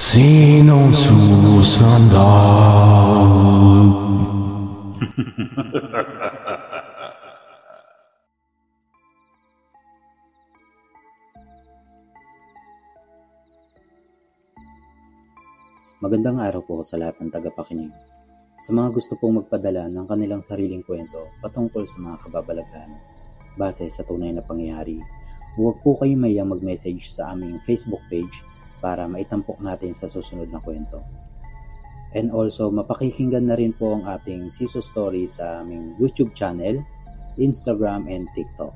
Sinong susunod? Magandang araw po sa lahat ng tagapakinig. Sa mga gusto pong magpadala ng kanilang sariling kwento patungkol sa mga kababalaghan base sa tunay na pangyayari, huwag po kayong mayang mag-message sa aming Facebook page para maitampok natin sa susunod na kwento. And also, mapakikinggan na rin po ang ating Siso Story sa aming YouTube channel, Instagram, and TikTok.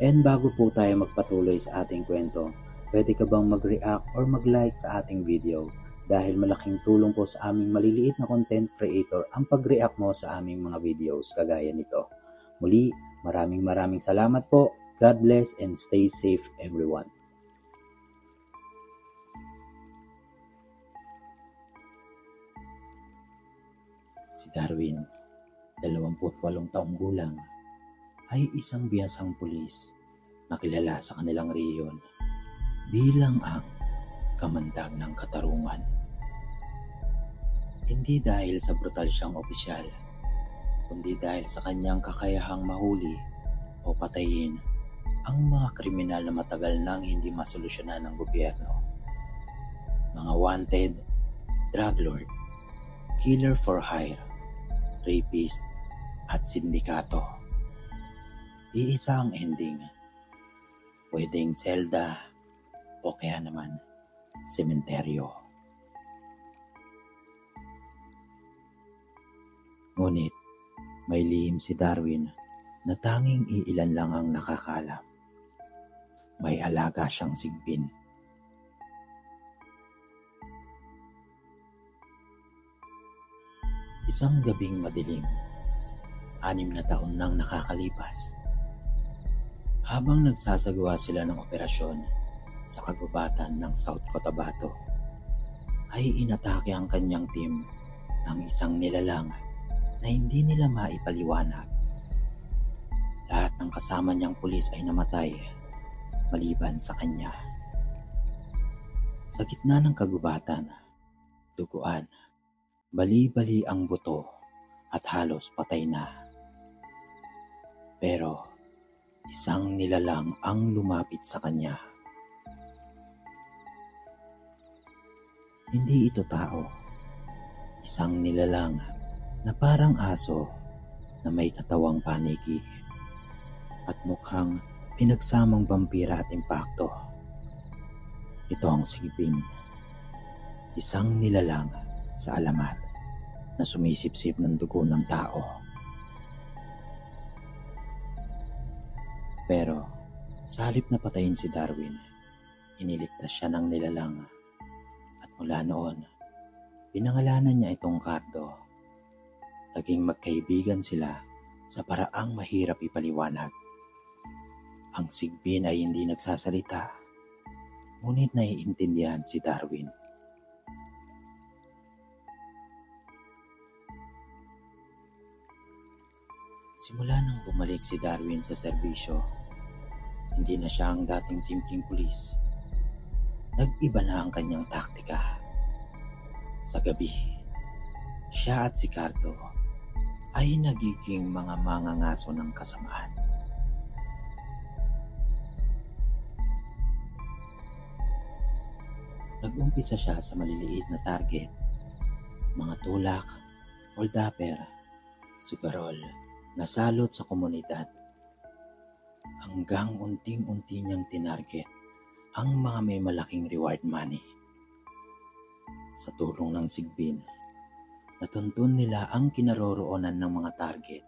And bago po tayo magpatuloy sa ating kwento, pwede ka bang mag-react or mag-like sa ating video dahil malaking tulong po sa aming maliliit na content creator ang pag-react mo sa aming mga videos kagaya nito. Muli, maraming salamat po. God bless and stay safe everyone. Si Darwin, 28 taong gulang, ay isang bihasang pulis na kilala sa kanilang rehiyon bilang ang kamandag ng katarungan. Hindi dahil sa brutal siyang opisyal, kundi dahil sa kanyang kakayahang mahuli o patayin ang mga kriminal na matagal nang hindi masolusyonan ng gobyerno. Mga wanted, drug lord, killer for hire, rapist at sindikato. Iisa ang ending. Pwedeng selda o kaya naman sementeryo. Ngunit may lihim si Darwin na tanging iilan lang ang nakakaalam. May alaga siyang sigbin. Isang gabing madilim, 6 na taon nang nakakalipas. Habang nagsasagawa sila ng operasyon sa kagubatan ng South Cotabato, ay inatake ang kanyang team ng isang nilalang na hindi nila maipaliwanag. Lahat ng kasama niyang pulis ay namatay maliban sa kanya. Sa gitna ng kagubatan, duguan, bali-bali ang buto at halos patay na. Pero isang nilalang ang lumapit sa kanya. Hindi ito tao. Isang nilalang na parang aso na may katawang paniki at mukhang pinagsamang vampira at impakto. Ito ang sigbin. Isang nilalang sa alamat na sumisipsip ng dugo ng tao. Pero sa halip na patayin si Darwin, iniligtas siya ng nilalang at mula noon, pinangalanan niya itong Cardo. Naging magkaibigan sila sa paraang mahirap ipaliwanag. Ang sigbin ay hindi nagsasalita, ngunit naiintindihan si Darwin. Simula nang bumalik si Darwin sa serbisyo, hindi na siya ang dating simpleng pulis. Nag-iba na ang kanyang taktika. Sa gabi, siya at si Cardo ay nagiging mga mangangaso ng kasamaan. Nag-umpisa siya sa maliliit na target, mga tulak, holdapper, sugarol, na salot sa komunidad, hanggang unting-unti niyang tinarget ang mga may malaking reward money. Sa tulong ng sigbin, natuntun nila ang kinaroroonan ng mga target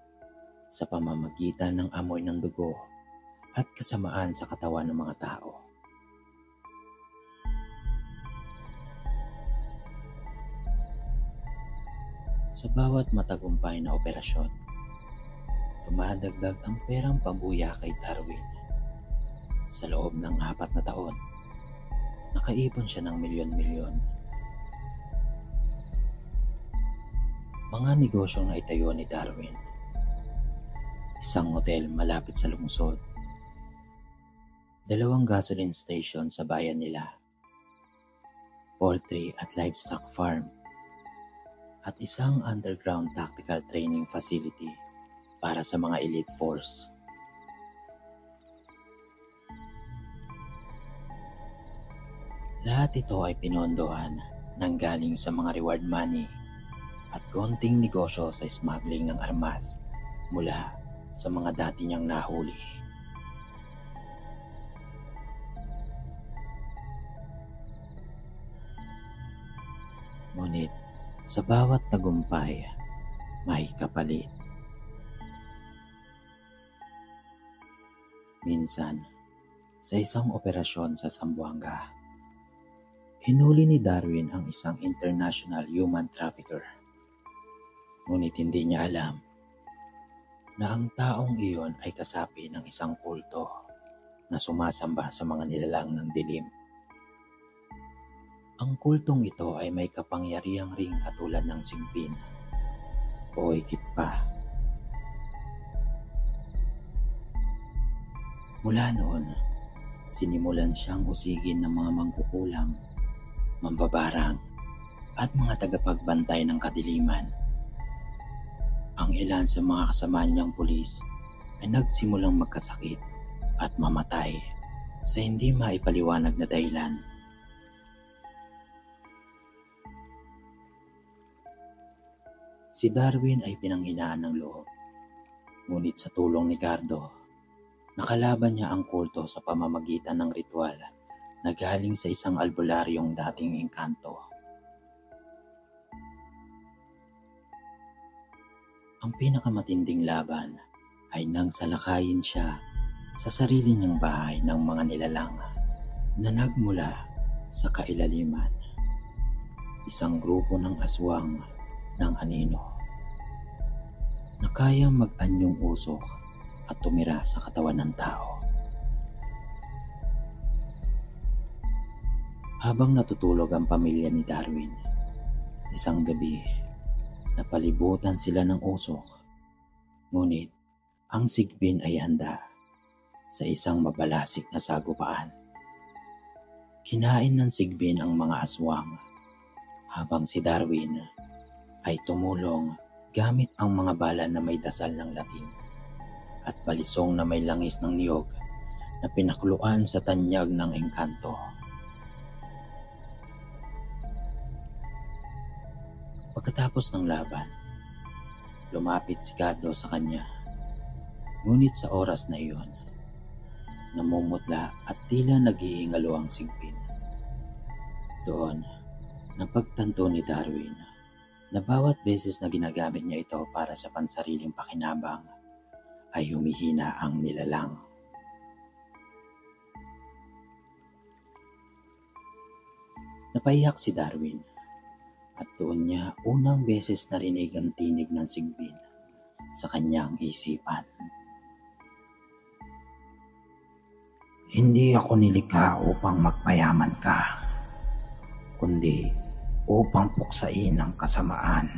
sa pamamagitan ng amoy ng dugo at kasamaan sa katawan ng mga tao. Sa bawat matagumpay na operasyon, dumadagdag ang perang pabuya kay Darwin. Sa loob ng 4 na taon, nakaipon siya ng milyon-milyon. Mga negosyong naitayo ni Darwin. Isang hotel malapit sa lungsod. 2 gasoline station sa bayan nila. poultry at livestock farm, at isang underground tactical training facility para sa mga elite force. Lahat ito ay pinondohan ng galing sa mga reward money at konting negosyo sa smuggling ng armas mula sa mga dati niyang nahuli. Ngunit sa bawat tagumpay, may kapalit. Minsan, sa isang operasyon sa Zamboanga, hinuli ni Darwin ang isang international human trafficker. Ngunit hindi niya alam na ang taong iyon ay kasapi ng isang kulto na sumasamba sa mga nilalang ng dilim. Ang kultong ito ay may kapangyarihang ring katulad ng sigbin o higit pa. Mula noon, sinimulan siyang usigin ng mga mangkukulam, mambabarang at mga tagapagbantay ng kadiliman. Ang ilan sa mga kasama niyang pulis ay nagsimulang magkasakit at mamatay sa hindi maipaliwanag na dahilan. Si Darwin ay pinanghinaan ng loob, ngunit sa tulong ni Cardo, nakalaban niya ang kulto sa pamamagitan ng ritual na galing sa isang albularyong dating engkanto. Ang pinakamatinding laban ay nang salakayin siya sa sarili niyang bahay ng mga nilalang na nagmula sa kailaliman. Isang grupo ng aswang ng anino na kayang mag-anyong usok at tumira sa katawan ng tao. Habang natutulog ang pamilya ni Darwin, isang gabi, napalibutan sila ng usok. Ngunit ang sigbin ay handa sa isang mabalasik na sagupaan. Kinain ng sigbin ang mga aswang habang si Darwin ay tumulong gamit ang mga bala na may dasal ng Latin at balisong na may langis ng niyog na pinakuluan sa tanyag ng engkanto. Pagkatapos ng laban, lumapit si Cardo sa kanya. Ngunit sa oras na iyon, namumutla at tila nag-iingalo ang sigbin. Doon, napagtanto ni Darwin na bawat beses na ginagamit niya ito para sa pansariling pakinabang ay humihina ang nilalang. Napaiyak si Darwin at doon niya unang beses narinig ang tinig ng sigbin sa kanyang isipan. Hindi ako nilikha upang magpayaman ka, kundi upang puksain ang kasamaan.